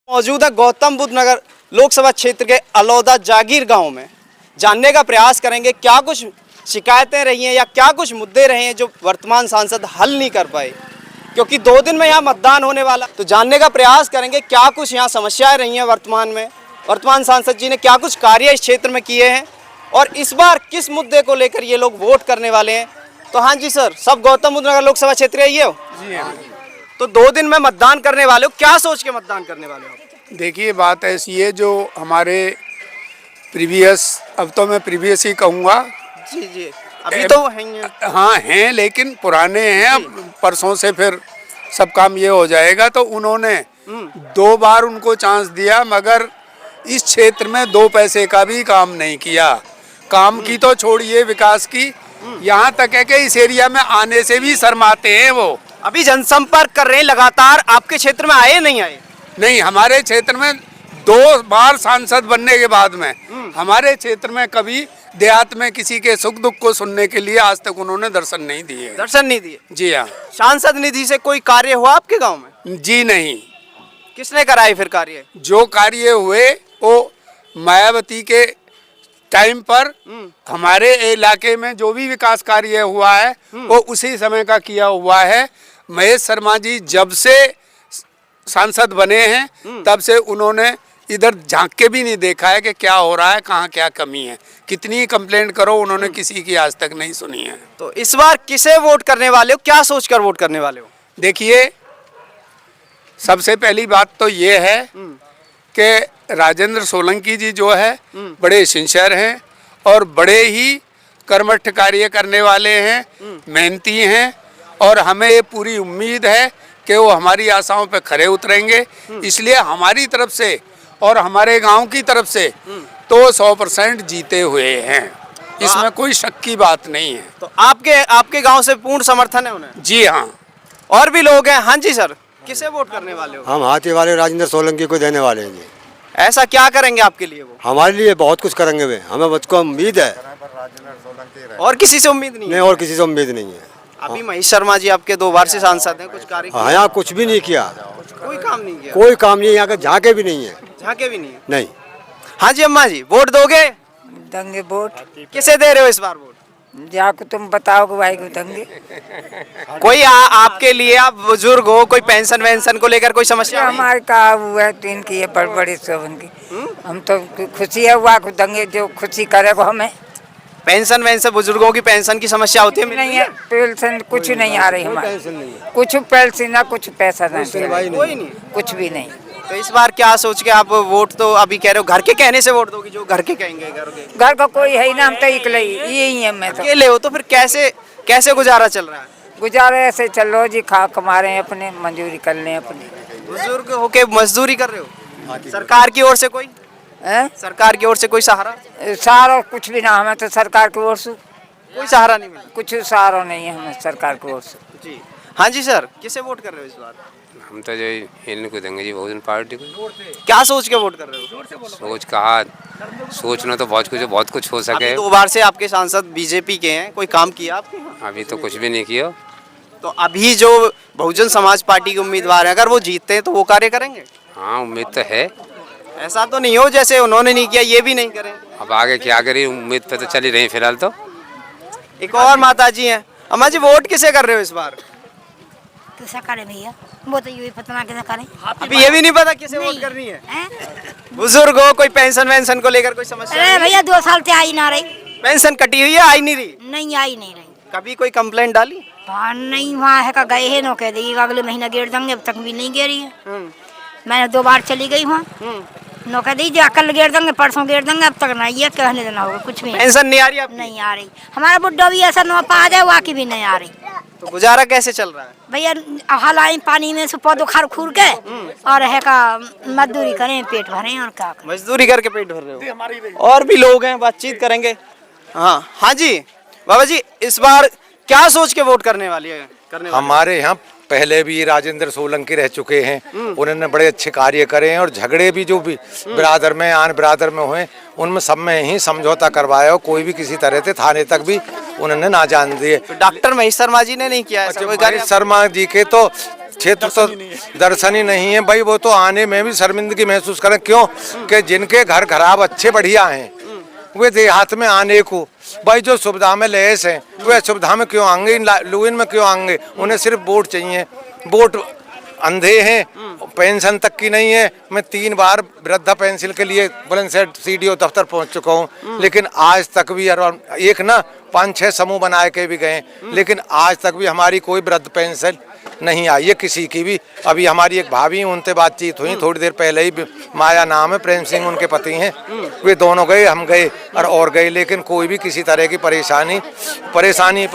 मौजूद है गौतम बुद्ध नगर लोकसभा क्षेत्र के अलौदा जागीर गांव में। जानने का प्रयास करेंगे क्या कुछ शिकायतें रही हैं या क्या कुछ मुद्दे रहे हैं जो वर्तमान सांसद हल नहीं कर पाए, क्योंकि 2 दिन में यहाँ मतदान होने वाला। तो जानने का प्रयास करेंगे क्या कुछ यहाँ समस्याएं रही हैं वर्तमान में, वर्तमान सांसद जी ने क्या कुछ कार्य इस क्षेत्र में किए हैं और इस बार किस मुद्दे को लेकर ये लोग वोट करने वाले हैं। तो हाँ जी सर, सब गौतम बुद्ध नगर लोकसभा क्षेत्र है ये हो जी हाँ। तो 2 दिन में मतदान करने वाले हो, क्या सोच के मतदान करने वाले हो? देखिए बात ऐसी है, जो हमारे प्रीवियस, अब तो मैं प्रीवियस ही कहूँगा। जी जी, अभी तो हैं। हाँ हैं, लेकिन पुराने हैं। अब परसों से फिर सब काम ये हो जाएगा। तो उन्होंने 2 बार उनको चांस दिया, मगर इस क्षेत्र में 2 पैसे का भी काम नहीं किया। काम की तो छोड़िए, विकास की, यहाँ तक है कि इस एरिया में आने से भी शर्माते हैं वो। अभी जनसंपर्क कर रहे हैं लगातार, आपके क्षेत्र में आए नहीं आए? नहीं, हमारे क्षेत्र में 2 बार सांसद बनने के बाद में हमारे क्षेत्र में कभी देहात में किसी के सुख दुख को सुनने के लिए आज तक उन्होंने दर्शन नहीं दिए। दर्शन नहीं दिए? जी हाँ। सांसद निधि से कोई कार्य हुआ आपके गांव में? जी नहीं। किसने कराए फिर कार्य? जो कार्य हुए वो मायावती के टाइम पर हमारे इलाके में जो भी विकास कार्य हुआ है वो उसी समय का किया हुआ है। महेश शर्मा जी जब से सांसद बने हैं तब से उन्होंने इधर झांक के भी नहीं देखा है कि क्या हो रहा है, कहाँ क्या कमी है। कितनी कंप्लेंट करो, उन्होंने किसी की आज तक नहीं सुनी है। तो इस बार किसे वोट करने वाले हो, क्या सोचकर वोट करने वाले हो? देखिए, सबसे पहली बात तो ये है कि राजेंद्र सोलंकी जी जो है बड़े सिंसियर हैं और बड़े ही कर्मठ कार्य करने वाले हैं, मेहनती हैं, और हमें ये पूरी उम्मीद है कि वो हमारी आशाओं पे खरे उतरेंगे। इसलिए हमारी तरफ से और हमारे गांव की तरफ से तो 100% जीते हुए हैं, इसमें कोई शक की बात नहीं है। तो आपके गांव से पूर्ण समर्थन है उन्हें? जी हाँ। और भी लोग हैं। हाँ जी सर, किसे वोट करने वाले हो? हम हाथी वाले राजेंद्र सोलंकी को देने वाले हैं। ऐसा क्या करेंगे आपके लिए वो? हमारे लिए बहुत कुछ करेंगे वे, हमें मुझको उम्मीद है। और किसी से उम्मीद नहीं है? नहीं, और किसी से उम्मीद नहीं है। अभी महेश शर्मा जी आपके 2 बार से सांसद हैं, कुछ कार्य हाँ, यहाँ कुछ भी नहीं किया, कोई काम नहीं किया? कोई काम नहीं, यहाँ के झांके भी नहीं है। झांके भी नहीं है? नहीं। हाँ जी अम्मा जी, वोट दोगे? देंगे वोट। किसे दे रहे हो इस बार वोट? जाको तुम बताओगे भाई को देंगे। कोई आपके लिए, आप बुजुर्ग हो, कोई पेंशन वेंशन को लेकर कोई समस्या? हमारे कहा हुआ है 3 की है, बड़े सब उनकी। हम तो खुशी है हुआ को देंगे, जो खुशी करेगा हमें। पेंशन वेंशन, बुजुर्गों की पेंशन की समस्या होती है? नहीं है, पेंशन कुछ नहीं आ रही हमारे, कुछ पेंशन ना, कुछ पैसा नहीं, कोई नहीं, कुछ भी नहीं। तो इस बार क्या सोच के आप वोट, तो अभी कह रहे हो घर के कहने से वोट दोगी, जो घर के कहेंगे? घर का कोई है ही ना, हम तो अकेले ही है। मैं तो अकेले हो, तो फिर कैसे गुजारा चल रहा है? गुजारे ऐसे चल लो जी, खा कमा रहे हैं अपने, मंजूरी कर लें अपनी। बुजुर्ग होके मजदूरी कर रहे हो? सरकार की ओर से कोई सरकार की ओर से कोई सहारा? सहारा कुछ भी ना, हमें तो सरकार की ओर से कोई सहारा नहीं मिला? कुछ सहारा नहीं है हमें सरकार की ओर से। जी हाँ जी सर, किसे वोट कर रहे हो इस बार? हम तो जो हिलने को देंगे जी, बहुजन पार्टी को। क्या सोच के वोट कर रहे हो? सोचना तो बहुत कुछ हो सके। अभी 2 बार से आपके सांसद बीजेपी के हैं, कोई काम किया आपके यहाँ? अभी तो कुछ भी नहीं किया। तो अभी जो बहुजन समाज पार्टी के उम्मीदवार हैं, अगर वो जीतते हैं तो वो कार्य करेंगे? हाँ, उम्मीद तो है। ऐसा तो नहीं हो जैसे उन्होंने नहीं किया ये भी नहीं करें। अब आगे क्या करें, उम्मीद पे तो चली रही फिलहाल तो। एक और माता जी हैं। अम्मा जी, वोट किसे कर रहे हो इस बार? किसे करें भैया, वो तो ये पता ना किसे करें। अभी ये भी नहीं पता किसे वोट करनी है? बुजुर्ग हो, कोई पेंशन वेंशन को लेकर कोई समस्या? अरे भैया 2 साल से आई ना रही। पेंशन कटी हुई है, आई नहीं रही? नहीं आई नहीं रही। कभी कोई कंप्लेंट डाली? हाँ नहीं, वहाँ है का गए है, नो कह देगी अगले महीना गेर देंगे, अब तक भी नहीं गेरी है। मैंने 2 बार चली गई वहाँ, नो कह दी कल गेर देंगे, परसों गेर देंगे, अब तक नहीं है, कहने देना होगा कुछ भी। पेंशन नहीं आ रही? अब नहीं आ रही। हमारा बुड्ढा भी ऐसा नो पा जाए, वाकई भी नहीं आ रही। तो गुजारा कैसे चल रहा है भैया? हाल आई पानी में से पौधों खार खूर के और है का मजदूरी करें, पेट भरें, और क्या करें। मजदूरी करके पेट भर रहे हो? और भी लोग हैं, बातचीत करेंगे। हाँ जी बाबा जी, इस बार क्या सोच के वोट करने वाली है? हमारे यहाँ पहले भी राजेंद्र सोलंकी रह चुके हैं, उन्होंने बड़े अच्छे कार्य करे हैं, और झगड़े भी जो भी बिरादर में, आन बिरादर में हुए, उनमें सब में ही समझौता करवाया, और कोई भी किसी तरह से थाने तक भी उन्होंने ना जान दिए। तो डॉक्टर महेश शर्मा जी ने नहीं किया ऐसा कोई कार्य? शर्मा जी के तो क्षेत्र तो दर्शन ही नहीं है भाई। वो तो आने में भी शर्मिंदगी महसूस करें, क्यों कि जिनके घर खराब अच्छे बढ़िया हैं वे देहात में आने को भाई जो सुविधा में लैस हैं वे सुविधा में क्यों आएंगे, इन लुइन में क्यों आएंगे। उन्हें सिर्फ वोट चाहिए। वोट अंधे हैं, पेंशन तक की नहीं है। मैं 3 बार वृद्धा पेंशन के लिए बुलंदशहर सीडीओ दफ्तर पहुंच चुका हूं, लेकिन आज तक भी एक ना 5-6 समूह बनाए के भी गए, लेकिन आज तक भी हमारी कोई वृद्ध पेंशन नहीं आई है किसी की भी। अभी हमारी एक भाभी हैं, उनसे बातचीत हुई थोड़ी देर पहले ही, माया नाम है, प्रेम सिंह उनके पति हैं, वे दोनों गए, हम गए और गए, लेकिन कोई भी किसी तरह की परेशानी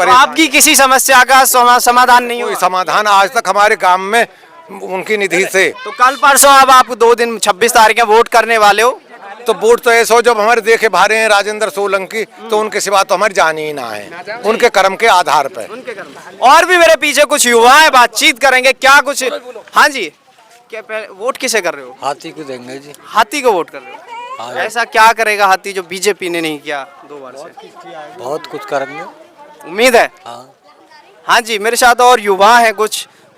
आपकी किसी समस्या का समाधान नहीं कोई हुआ? समाधान आज तक हमारे गांव में उनकी निधि से। तो कल परसों अब आप 2 दिन 26 तारीख वोट करने वाले हो, तो वोट तो ऐसा हो जब हमारे देखे भारे हैं राजेंद्र सोलंकी, तो उनके सिवा तो हमारी जान ही ना है, उनके कर्म के आधार पर। और भी मेरे पीछे कुछ युवा हैं, बातचीत करेंगे क्या कुछ। हाँ जी, क्या वोट किसे कर रहे हो? हाथी को देंगे जी। हाथी को वोट कर रहे हो? ऐसा क्या करेगा हाथी जो बीजेपी ने नहीं किया 2 बार से? बहुत कुछ करेंगे, उम्मीद है। हाँ जी, मेरे साथ और युवा हैं,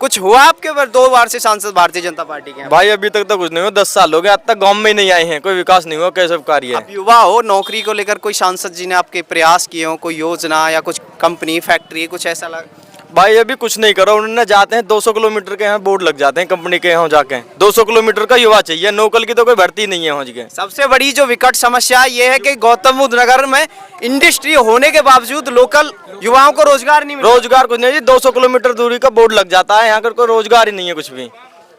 कुछ हुआ आपके पर 2 बार से सांसद भारतीय जनता पार्टी के हैं? भाई अभी तक तो कुछ नहीं हुआ, 10 साल हो गए, आज तक गांव में ही नहीं आए हैं, कोई विकास नहीं हुआ, कैसे कार्य है। आप युवा हो, नौकरी को लेकर कोई सांसद जी ने आपके प्रयास किए हो, कोई योजना या कुछ कंपनी फैक्ट्री कुछ ऐसा लगा? भाई अभी कुछ नहीं करो, उन्होंने जाते हैं 200 किलोमीटर के यहाँ बोर्ड लग जाते हैं कंपनी के यहाँ जाके। 200 किलोमीटर का युवा चाहिए, नौकरी की तो कोई भर्ती नहीं है वहाँ के। सबसे बड़ी जो विकट समस्या ये है कि गौतम बुद्ध नगर में इंडस्ट्री होने के बावजूद लोकल युवाओं को रोजगार नहीं मिल रहा। रोजगार कुछ नहीं जी, 200 किलोमीटर दूरी का बोर्ड लग जाता है, यहाँ कर कोई रोजगार ही नहीं है कुछ भी।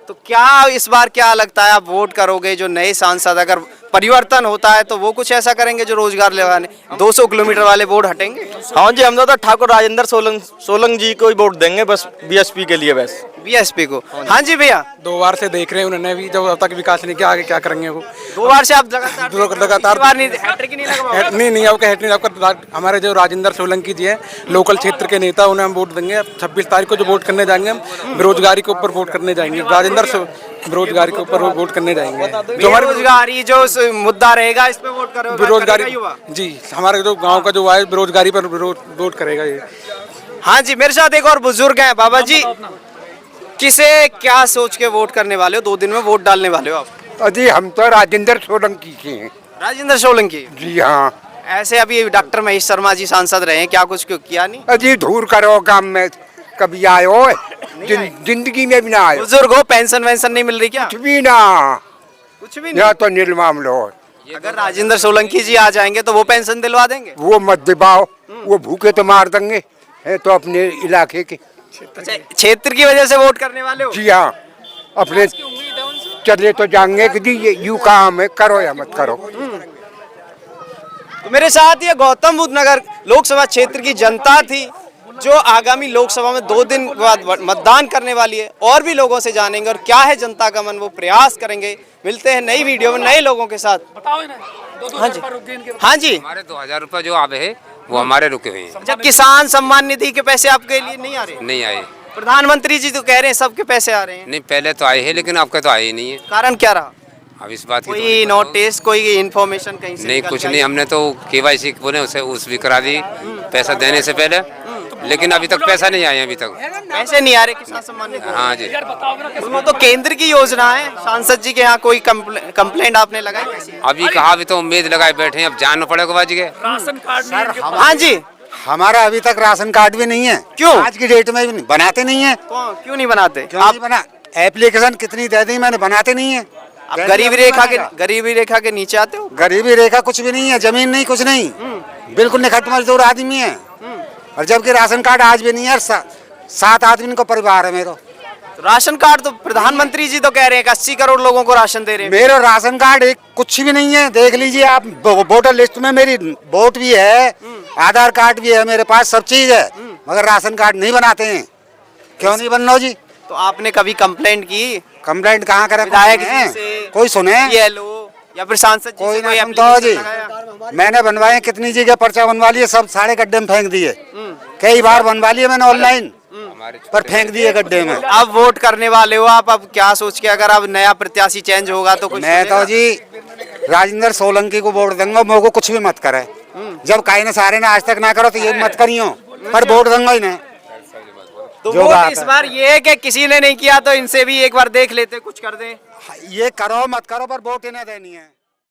तो क्या इस बार क्या लगता है, आप वोट करोगे जो नए सांसद अगर परिवर्तन होता है तो वो कुछ ऐसा करेंगे जो रोजगार लगाने 200 किलोमीटर वाले बोर्ड हटेंगे? हाँ जी, हम तो ठाकुर राजेंद्र सोलंकी जी को ही वोट देंगे बस, बीएसपी के लिए बस। बीएसपी को? हाँ जी भैया। 2 बार से देख रहे हैं उन्होंने भी, जब तक विकास नहीं किया आगे क्या करेंगे वो। 2 बार से आप लगातार हैट्रिक नहीं आपका हैट्रिक आपका। हमारे जो राजेंद्र सोलंकी जी हैं लोकल क्षेत्र के नेता, उन्हें हम वोट देंगे। 26 तारीख को जो वोट करने जाएंगे हम बेरोजगारी के ऊपर वोट करने जाएंगे, राजेंद्र बेरोजगारी के ऊपर वोट करने जाएंगे। जो बेरोजगारी जो मुद्दा रहेगा इस पे वोट करोगे? बेरोजगारी जी, हमारे जो गांव का जो है बेरोजगारी पर वोट करेगा ये। हाँ जी, मेरे साथ एक और बुजुर्ग हैं। बाबा जी, किसे क्या सोच के वोट करने वाले हो? 2 दिन में वोट डालने वाले हो आप? जी हम तो राजेंद्र सोलंकी के हैं। राजेंद्र सोलंकी? जी हाँ। ऐसे अभी डॉक्टर महेश शर्मा जी सांसद रहे हैं, क्या कुछ क्यों किया नहीं? अजी धूर करो गांव में, कभी आए हो? जिंदगी में भी ना आए। बुजुर्ग हो, पेंशन वेंशन नहीं मिल रही क्या? कुछ भी ना, कुछ भी यहाँ तो निर्माम लो। अगर राजेंद्र सोलंकी जी आ जाएंगे तो वो पेंशन दिलवा देंगे? वो मत दिवाओ, वो भूखे तो मार देंगे, है तो अपने इलाके के। अच्छा, क्षेत्र की वजह से वोट करने वाले हो? जी हाँ, अपने चले तो जाएंगे कि जी ये यू काम है, करो या मत करो। तो मेरे साथ ये गौतम बुद्ध नगर लोकसभा क्षेत्र की जनता थी जो आगामी लोकसभा में 2 दिन बाद मतदान करने वाली है। और भी लोगों से जानेंगे और क्या है जनता का मन, वो प्रयास करेंगे। मिलते हैं नई वीडियो में नए लोगों के साथ। हाँ जी, हाँ जी। हमारे 2000 रुपये जो आवे है वो हमारे रुके हुए हैं। जब किसान सम्मान निधि के पैसे आपके लिए नहीं आ रहे? नहीं आए। प्रधानमंत्री जी तो कह रहे हैं सबके पैसे आ रहे हैं। नहीं, पहले तो आए हैं लेकिन आपका तो आए ही नहीं है। कारण क्या रहा? अब इस बात की कोई नोटिस, कोई इन्फॉर्मेशन कहीं से नहीं, कुछ नहीं। हमने तो KYC बोले उसे उस भी करा दी पैसा देने से पहले, लेकिन अभी तक पैसा नहीं आया। अभी तक पैसे नहीं आ रहे किसान सम्मान निधि? हाँ जी, वो तो केंद्र की योजना है। सांसद जी के यहाँ कोई कंप्लेंट आपने लगाई? अभी कहा, अभी तो उम्मीद लगाए बैठे हैं, अब जानना पड़ेगा बाजी के। राशन कार्ड हाँ जी, हमारा अभी तक राशन कार्ड भी नहीं है। क्यों? आज की डेट में भी नहीं बनाते, नहीं है। क्यों नहीं बनाते? आप बना एप्लीकेशन कितनी दे दी मैंने, बनाते नहीं है। आप गरीबी रेखा के नीचे आते हो? गरीबी रेखा कुछ भी नहीं है, जमीन नहीं, कुछ नहीं, बिल्कुल निखट मजदूर आदमी है। और जबकि राशन कार्ड आज भी नहीं है। 7 आदमी का परिवार है मेरा। तो राशन कार्ड तो प्रधानमंत्री जी तो कह रहे हैं 80 करोड़ लोगों को राशन दे रहे हैं। मेरा राशन कार्ड एक कुछ भी नहीं है, देख लीजिए आप। वोटर लिस्ट में मेरी वोट भी है, आधार कार्ड भी है मेरे पास, सब चीज है, मगर राशन कार्ड नहीं बनाते हैं। क्यों नहीं बनना जी? तो आपने कभी कंप्लेंट की? कंप्लेंट कहाँ करे? विधायक जी से, कोई सुने? या फिर सांसद जी कोई से ना सुनता जी। मैंने बनवाए कितनी जगह पर्चा बनवा लिए, सब सारे गड्ढे में फेंक दिए। कई बार बनवा लिए मैंने ऑनलाइन, पर फेंक दिए गड्ढे में। अब वोट करने वाले हो आप, अब क्या सोच के, अगर अब नया प्रत्याशी चेंज होगा तो कुछ? मैं तो जी राजेंद्र सोलंकी को वोट दूंगा, मोको कुछ भी मत करे। जब काई ने सारे ने आज तक ना करो तो ये मत करियो, पर वोट दूंगा ही नहीं। तो जो वोट बात इस है। बार ये है कि किसी ने नहीं किया तो इनसे भी एक बार देख लेते, कुछ कर दें। ये करो मत करो पर वोट इन्हें देनी है।